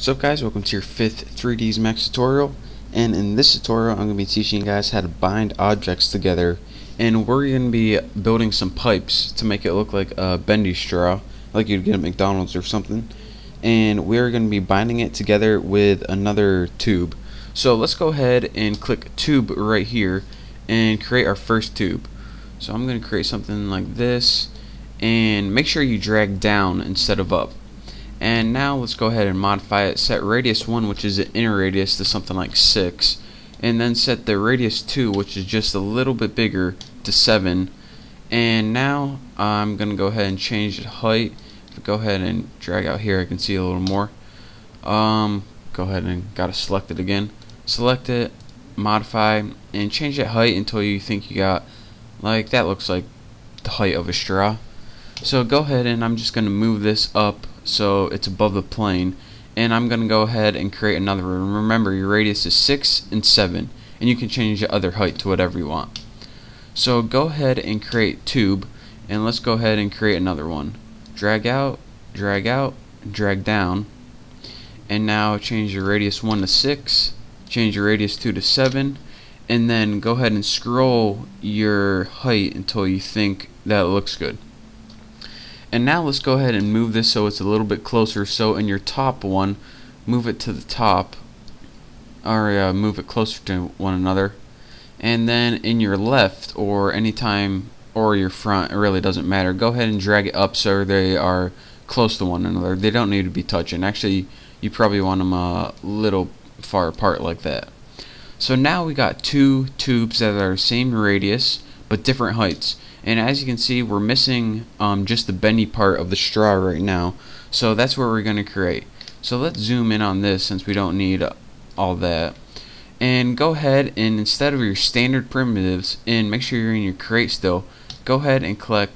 What's up guys, welcome to your 5th 3ds Max tutorial, and in this tutorial I'm going to be teaching you guys how to bind objects together, and we're going to be building some pipes to make it look like a bendy straw like you'd get at McDonald's or something, and we're going to be binding it together with another tube. So let's go ahead and click tube right here and create our first tube. So I'm going to create something like this, and make sure you drag down instead of up. And now let's go ahead and modify it. Set radius 1, which is the inner radius, to something like 6, and then set the radius 2, which is just a little bit bigger, to 7. And now I'm gonna go ahead and change the height. If I go ahead and drag out here, I can see a little more. Go ahead and gotta select it again. Select it, modify, and change that height until you think you got, like, that looks like the height of a straw. So go ahead and I'm just gonna move this up so it's above the plane, and I'm gonna go ahead and create another one. Remember, your radius is 6 and 7, and you can change the other height to whatever you want. So go ahead and create tube, and let's go ahead and create another one. Drag out, drag down, and now change your radius 1 to 6, change your radius 2 to 7, and then go ahead and scroll your height until you think that looks good. And now let's go ahead and move this so it's a little bit closer. So in your top one, move it to the top, or move it closer to one another. And then in your left, or anytime, or your front, it really doesn't matter, go ahead and drag it up so they are close to one another. They don't need to be touching. Actually, you probably want them a little far apart like that. So now we got two tubes that are same radius but different heights. And as you can see, we're missing just the bendy part of the straw right now. So that's what we're going to create. So let's zoom in on this since we don't need all that. And go ahead and, instead of your standard primitives, and make sure you're in your create still, go ahead and click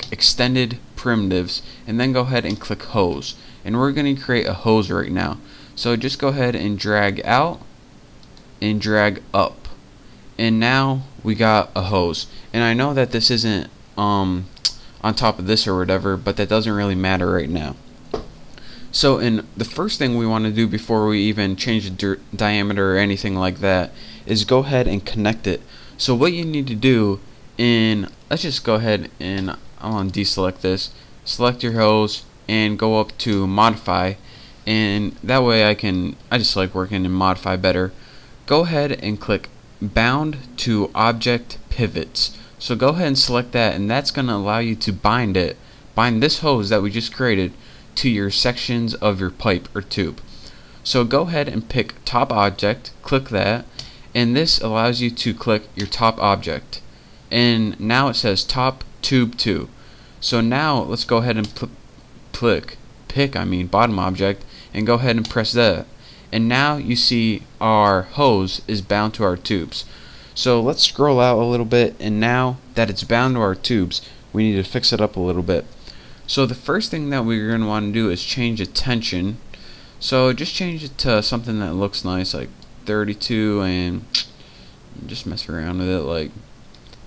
extended primitives, and then go ahead and click hose. And we're going to create a hose right now. So just go ahead and drag out and drag up. And now we got a hose. And I know that this isn't on top of this or whatever, but that doesn't really matter right now. So the first thing we want to do before we even change the diameter or anything like that is go ahead and connect it. So what you need to do, let's just go ahead and I want to deselect this, select your hose and go up to modify, and that way I just like working in modify better. Go ahead and click bound to object pivots. So go ahead and select that, and that's going to allow you to bind this hose that we just created to your sections of your pipe or tube. So go ahead and pick top object, click that, and this allows you to click your top object, and now it says top tube 2. So now let's go ahead and pick bottom object, and go ahead and press that. And now you see our hose is bound to our tubes. So let's scroll out a little bit, and now that it's bound to our tubes, we need to fix it up a little bit. So the first thing that we're going to want to do is change the tension. So just change it to something that looks nice, like 32, and just mess around with it, like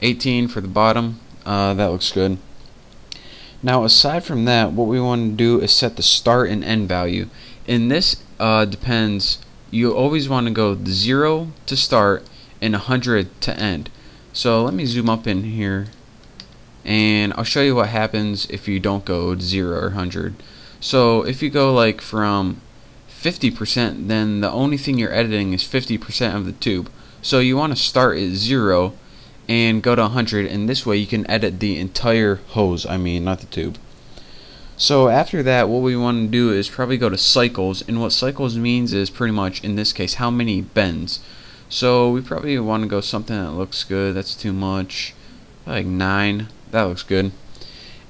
18 for the bottom. That looks good. Now aside from that, what we want to do is set the start and end value. And this depends. You always want to go 0 to start and 100 to end. So let me zoom up in here, and I'll show you what happens if you don't go to 0 or 100. So if you go like from 50%, then the only thing you're editing is 50% of the tube. So you want to start at 0 and go to 100, and this way you can edit the entire hose, not the tube. So after that, what we want to do is probably go to cycles, and what cycles means is pretty much, in this case, how many bends. So we probably want to go something that looks good. That's too much, like 9. That looks good.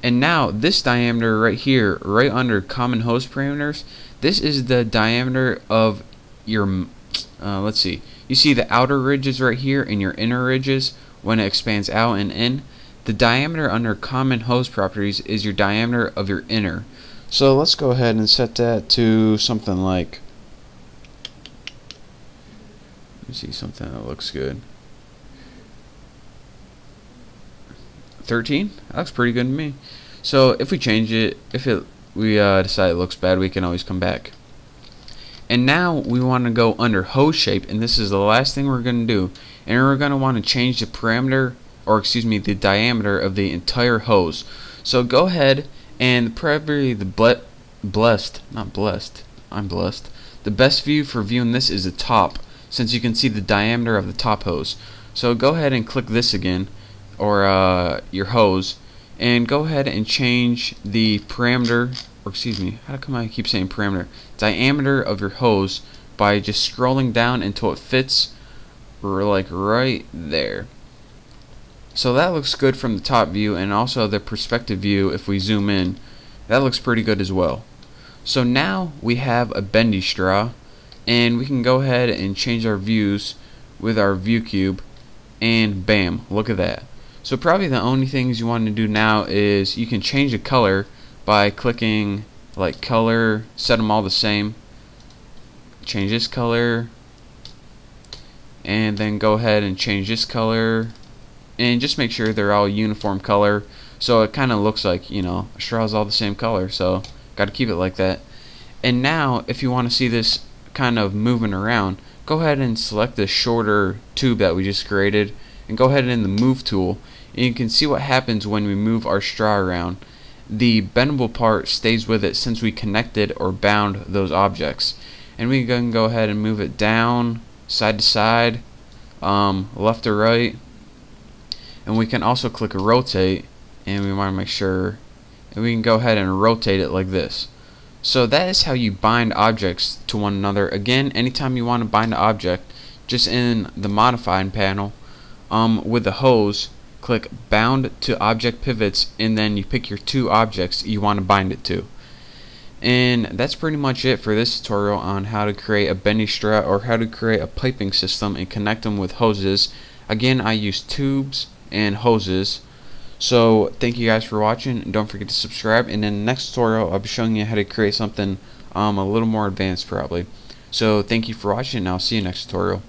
And now this diameter right here, right under common hose parameters, this is the diameter of your let's see, you see the outer ridges right here and your inner ridges when it expands out and in. The diameter under common hose properties is your diameter of your inner. So let's go ahead and set that to something like, let me see, something that looks good, 13. That looks pretty good to me. So if we change it, we decide it looks bad, we can always come back. And now we want to go under hose shape, and this is the last thing we're going to do. And we're going to want to change the parameter, or excuse me, the diameter of the entire hose. So go ahead and probably the the best view for viewing this is the top, since you can see the diameter of the top hose. So go ahead and click this again, or your hose, and go ahead and change the parameter, or excuse me, how come I keep saying parameter? Diameter of your hose by just scrolling down until it fits like right there. So that looks good from the top view, and also the perspective view, if we zoom in, that looks pretty good as well. So now we have a bendy straw, and we can go ahead and change our views with our view cube, and bam, look at that. So probably the only things you want to do now is you can change the color by clicking like color, set them all the same, change this color, and then go ahead and change this color, and just make sure they're all uniform color, so it kind of looks like, you know, a straw is all the same color, so gotta keep it like that. And now if you want to see this kind of moving around, go ahead and select the shorter tube that we just created, and go ahead and in the move tool, and you can see what happens when we move our straw around. The bendable part stays with it since we connected or bound those objects, and we can go ahead and move it down, side to side, left or right, and we can also click rotate, and we want to make sure, and we can go ahead and rotate it like this. So that is how you bind objects to one another. Again, anytime you want to bind an object, just in the modifying panel, with the hose, click bound to object pivots, and then you pick your two objects you want to bind it to. And that's pretty much it for this tutorial on how to create a bendy straw, or how to create a piping system and connect them with hoses. Again, I use tubes and hoses. So thank you guys for watching, and don't forget to subscribe. And in the next tutorial I'll be showing you how to create something a little more advanced probably. So thank you for watching, and I'll see you next tutorial.